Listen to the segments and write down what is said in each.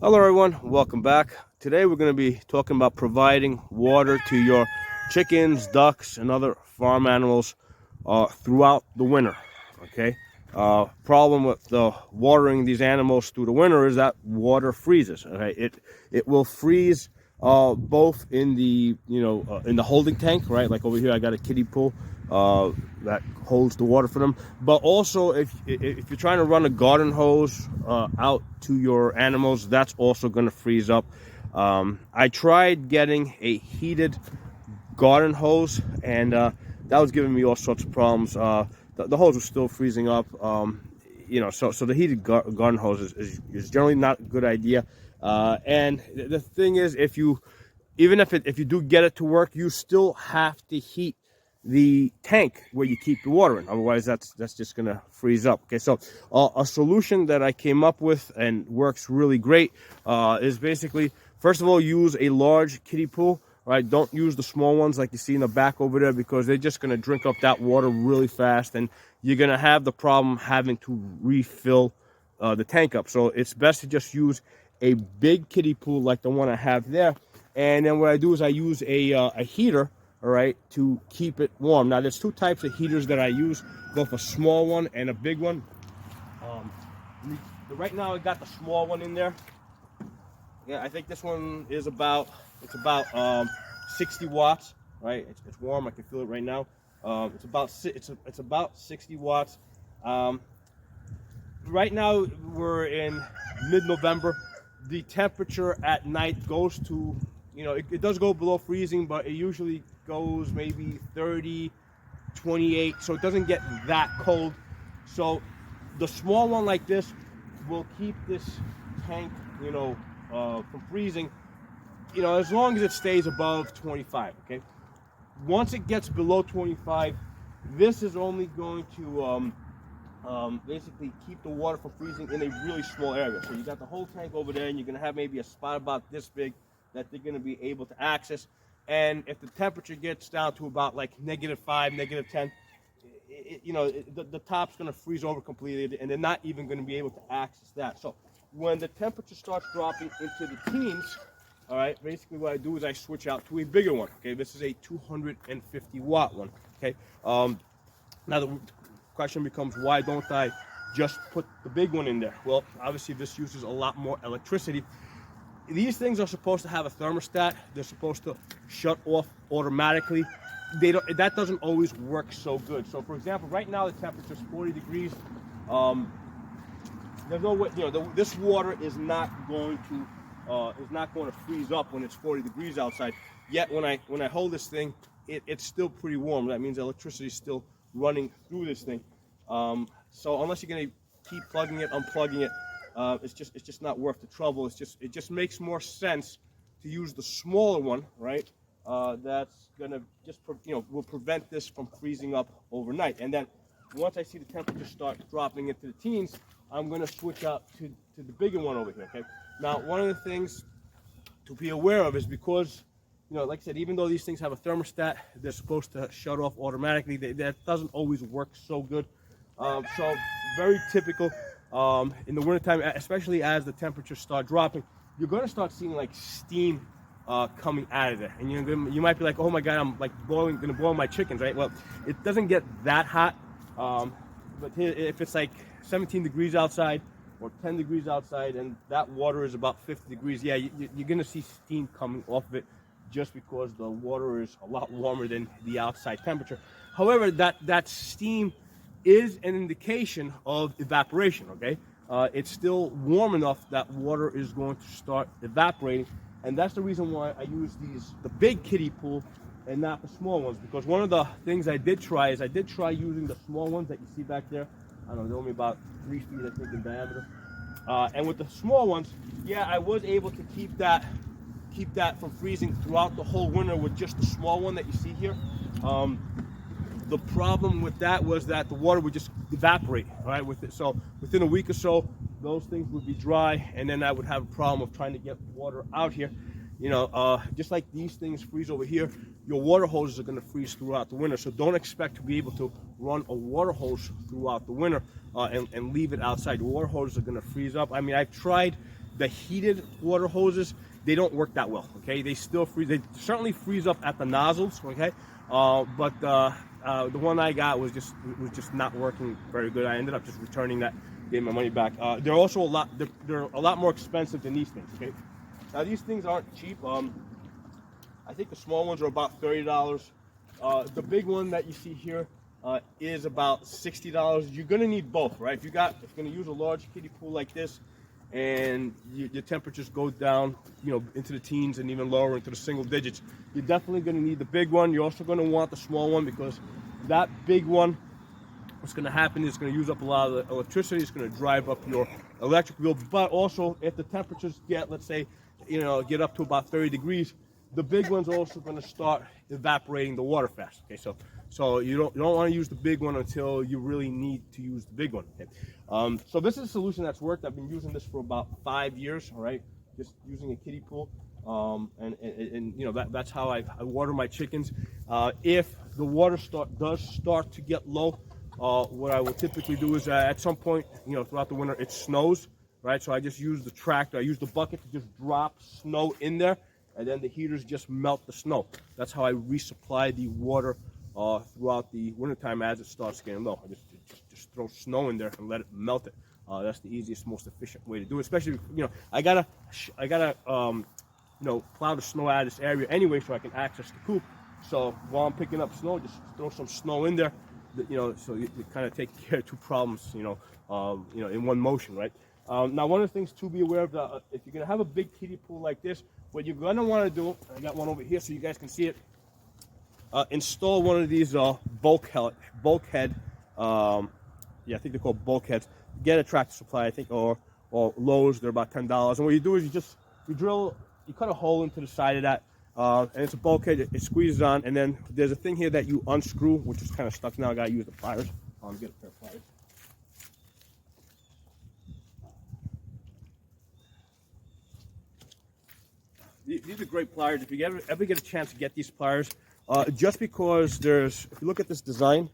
Hello everyone, welcome back. Today we're going to be talking about providing water to your chickens, ducks, and other farm animals throughout the winter. Okay. Problem with watering these animals through the winter is that water freezes. Okay, it will freeze both in the in the holding tank, right? Like over here, I got a kiddie pool that holds the water for them. But also, if you're trying to run a garden hose out to your animals, that's also going to freeze up. I tried getting a heated garden hose, and that was giving me all sorts of problems. The hose was still freezing up. So the heated garden hose is generally not a good idea. And the thing is, even if you do get it to work, you still have to heat the tank where you keep the water in. Otherwise, that's just gonna freeze up. Okay, so a solution that I came up with and works really great is basically, first of all, use a large kiddie pool. Right, don't use the small ones like you see in the back over there, because they're just gonna drink up that water really fast, and you're gonna have the problem having to refill the tank up. So it's best to just use a big kiddie pool like the one I have there. And then what I do is I use a heater, all right, to keep it warm. Now there's two types of heaters that I use, both a small one and a big one. Right now I got the small one in there. Yeah, I think this one is about 60 watts, right? It's warm. I can feel it right now. It's about 60 watts. Right now we're in mid-November. The temperature at night goes to, it does go below freezing, but it usually goes maybe 30, 28, so it doesn't get that cold. So the small one like this will keep this tank, from freezing, as long as it stays above 25, okay? Once it gets below 25, this is only going to basically keep the water from freezing in a really small area. So you got the whole tank over there, and you're gonna have maybe a spot about this big that they're gonna be able to access. And if the temperature gets down to about like -5, -10, the top's gonna freeze over completely, and they're not even gonna be able to access that. So when the temperature starts dropping into the teens, all right, basically what I do is I switch out to a bigger one. Okay, this is a 250 watt one. Okay, now the question becomes, why don't I just put the big one in there? Well, obviously this uses a lot more electricity. These things are supposed to have a thermostat. They're supposed to shut off automatically. That doesn't always work so good. So for example, right now the temperature is 40 degrees. There's no way, this water is not going to freeze up when it's 40 degrees outside. Yet when I hold this thing, it's still pretty warm. That means electricity is still running through this thing. So unless you're gonna keep plugging it, unplugging it, it's just not worth the trouble. It just makes more sense to use the smaller one, right? That's gonna will prevent this from freezing up overnight. And then once I see the temperature start dropping into the teens, I'm gonna switch out to the bigger one over here. Okay. Now, one of the things to be aware of is, because like I said, even though these things have a thermostat, they're supposed to shut off automatically. That doesn't always work so good. So very typical in the wintertime, especially as the temperatures start dropping, you're going to start seeing like steam coming out of there. And you might be like, oh my God, I'm like going to boil my chickens, right? Well, it doesn't get that hot. But if it's like 17 degrees outside or 10 degrees outside and that water is about 50 degrees, yeah, you're going to see steam coming off of it, just because the water is a lot warmer than the outside temperature. However, that steam is an indication of evaporation, okay? It's still warm enough that water is going to start evaporating, and that's the reason why I use the big kiddie pool and not the small ones, because one of the things I did try using the small ones that you see back there. I don't know, they're only about 3 feet, I think, in diameter. And with the small ones, yeah, I was able to keep that from freezing throughout the whole winter with just the small one that you see here. The problem with that was that the water would just evaporate, right, with it. So within a week or so, those things would be dry, and then I would have a problem of trying to get water out here. Just like these things freeze over here, your water hoses are going to freeze throughout the winter. So don't expect to be able to run a water hose throughout the winter and leave it outside. Your water hoses are going to freeze up. I mean, I've tried the heated water hoses, they don't work that well. Okay, they still freeze. They certainly freeze up at the nozzles. Okay, but the one I got was just not working very good. I ended up just returning that, gave my money back. They're also they're a lot more expensive than these things. Okay, now these things aren't cheap. I think the small ones are about $30. The big one that you see here is about $60. You're gonna need both, right? If you're gonna use a large kiddie pool like this, and your temperatures go down, you know, into the teens and even lower into the single digits, you're definitely gonna need the big one. You're also gonna want the small one, because that big one, what's gonna happen is it's gonna use up a lot of the electricity. It's gonna drive up your electric bill. But also, if the temperatures get, let's say, you know, get up to about 30 degrees, the big one's also going to start evaporating the water fast. Okay, so you don't want to use the big one until you really need to use the big one. Okay? So this is a solution that's worked. I've been using this for about 5 years. All right, just using a kiddie pool, and you know, that's how I water my chickens. If the water does start to get low, what I will typically do is at some point, you know, throughout the winter, it snows, right? So I just use the tractor. I use the bucket to just drop snow in there, and then the heaters just melt the snow. That's how I resupply the water throughout the wintertime as it starts getting low. I just throw snow in there and let it melt it. That's the easiest, most efficient way to do it. Especially, you know, I gotta you know, plow the snow out of this area anyway, so I can access the coop. So while I'm picking up snow, just throw some snow in there. You know, so you kind of take care of two problems, you know, in one motion, right? Now, one of the things to be aware of, if you're gonna have a big kiddie pool like this, what you're gonna want to do, I got one over here so you guys can see it. Install one of these bulkhead. Yeah, I think they're called bulkheads. Get a Tractor Supply, I think, or Lowe's. They're about $10. And what you do is you cut a hole into the side of that, and it's a bulkhead. It squeezes on, and then there's a thing here that you unscrew, which is kind of stuck now. I gotta use the pliers. Get a pair of pliers. These are great pliers. If you ever get a chance to get these pliers, just because if you look at this design,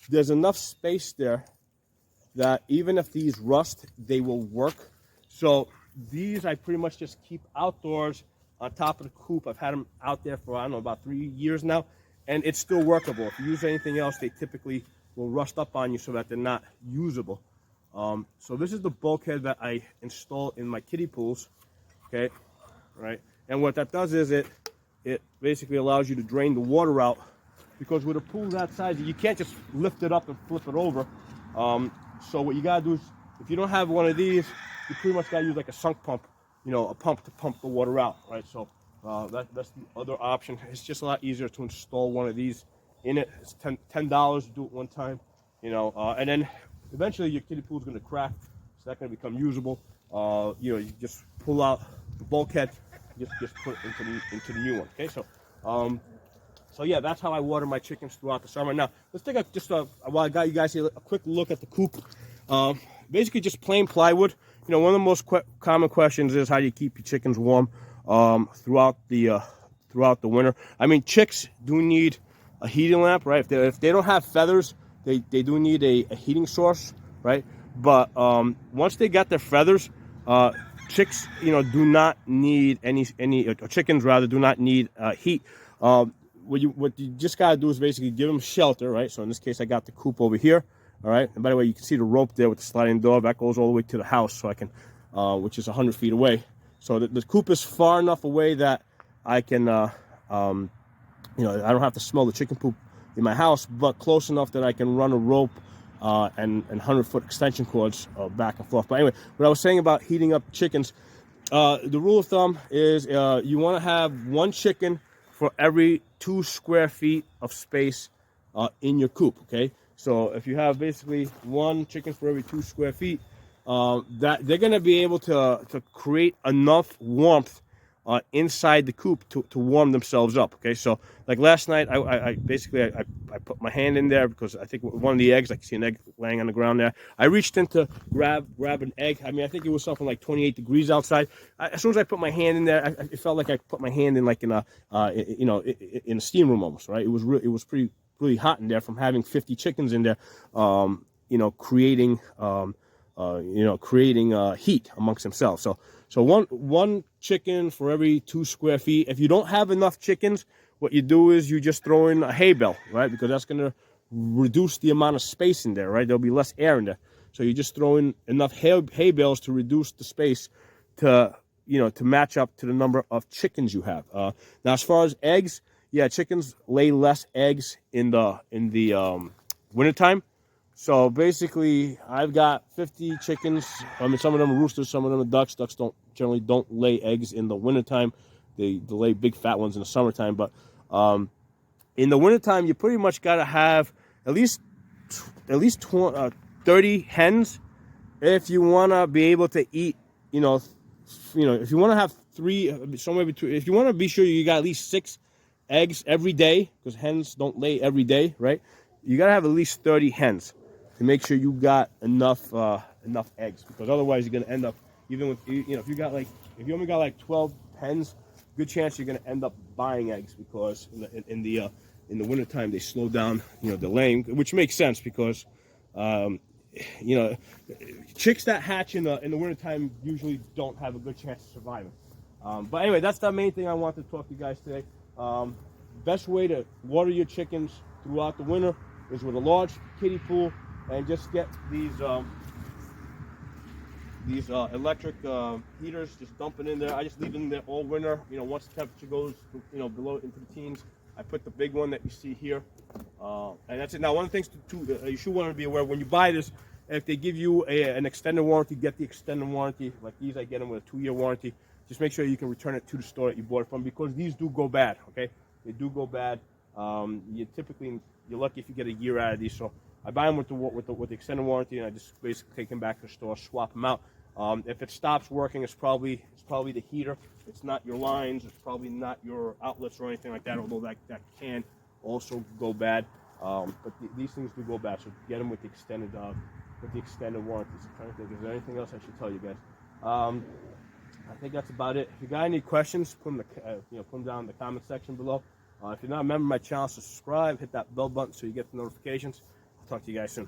there's enough space there that even if these rust, they will work. So these I pretty much just keep outdoors on top of the coop. I've had them out there for, I don't know, about 3 years now, and it's still workable. If you use anything else, they typically will rust up on you so that they're not usable. So this is the bulkhead that I install in my kiddie pools, okay, right? And what that does is it basically allows you to drain the water out, because with a pool that size, you can't just lift it up and flip it over. So what you gotta do is, if you don't have one of these, you pretty much gotta use like a sunk pump, you know, a pump to pump the water out, right? So that's the other option. It's just a lot easier to install one of these in it. It's $10 to do it one time, you know, and then eventually your kiddie pool is gonna crack, so that's gonna become usable. You know, you just pull out the bulkhead, just put it into the new one. Okay, so yeah, that's how I water my chickens throughout the summer. Now let's take while I got you guys here, a quick look at the coop. Basically just plain plywood. You know, one of the most common questions is how do you keep your chickens warm throughout the winter. I mean, chicks do need a heating lamp, right? If they don't have feathers, they do need a heating source, right? But once they got their feathers, chicks, you know, do not need chickens rather do not need heat. What you just gotta do is basically give them shelter, right? So in this case, I got the coop over here, all right. And by the way, you can see the rope there with the sliding door that goes all the way to the house, so I can, which is 100 feet away. So the coop is far enough away that I can, you know, I don't have to smell the chicken poop in my house, but close enough that I can run a rope and 100-foot extension cords back and forth. But anyway, what I was saying about heating up chickens, the rule of thumb is you want to have one chicken for every 2 square feet of space in your coop. Okay, so if you have basically 1 chicken for every 2 square feet, that they're going to be able to create enough warmth inside the coop to warm themselves up. Okay, so like last night, I basically put my hand in there because I think one of the eggs, I can see an egg laying on the ground there. I reached in to grab an egg. I mean, I think it was something like 28 degrees outside. As soon as I put my hand in there, it felt like I put my hand in like in a you know, in a steam room almost, right? It was really hot in there from having 50 chickens in there, you know, creating heat amongst themselves. So one chicken for every 2 square feet. If you don't have enough chickens, what you do is you just throw in a hay bale, right? Because that's going to reduce the amount of space in there, right? There'll be less air in there. So you just throw in enough hay bales to reduce the space to, you know, to match up to the number of chickens you have. Now, as far as eggs, yeah, chickens lay less eggs in the wintertime. So basically, I've got 50 chickens. I mean, some of them are roosters, some of them are ducks. Ducks generally don't lay eggs in the wintertime. They lay big fat ones in the summertime. But in the wintertime, you pretty much got to have at least 30 hens if you want to be able to eat. You know, if you want to have somewhere between. If you want to be sure you got at least 6 eggs every day, because hens don't lay every day, right? You got to have at least 30 hens to make sure you got enough eggs, because otherwise you're going to end up, even with, you know, if you only got like 12 hens, good chance you're going to end up buying eggs, because in the wintertime they slow down, you know, the laying, which makes sense because you know, chicks that hatch in the wintertime usually don't have a good chance of surviving. But anyway, that's the main thing I want to talk to you guys today. Best way to water your chickens throughout the winter is with a large kiddie pool, and just get these electric heaters, just dump it in there. I just leave it in there all winter. You know, once the temperature goes, you know, below into the teens, I put the big one that you see here, and that's it. Now, one of the things you should want to be aware when you buy this, if they give you an extended warranty, get the extended warranty. Like these, I get them with a 2-year warranty. Just make sure you can return it to the store that you bought it from, because these do go bad. Okay, they do go bad. You're lucky if you get a year out of these. So I buy them with the extended warranty, and I just basically take them back to the store, swap them out. If it stops working, it's probably the heater. It's not your lines. It's probably not your outlets or anything like that. Although that can also go bad. But these things do go bad. So get them with the extended warranties. I'm trying to think, is there anything else I should tell you guys? I think that's about it. If you got any questions, put them down in the comment section below. If you're not a member of my channel, subscribe, hit that bell button so you get the notifications. I'll talk to you guys soon.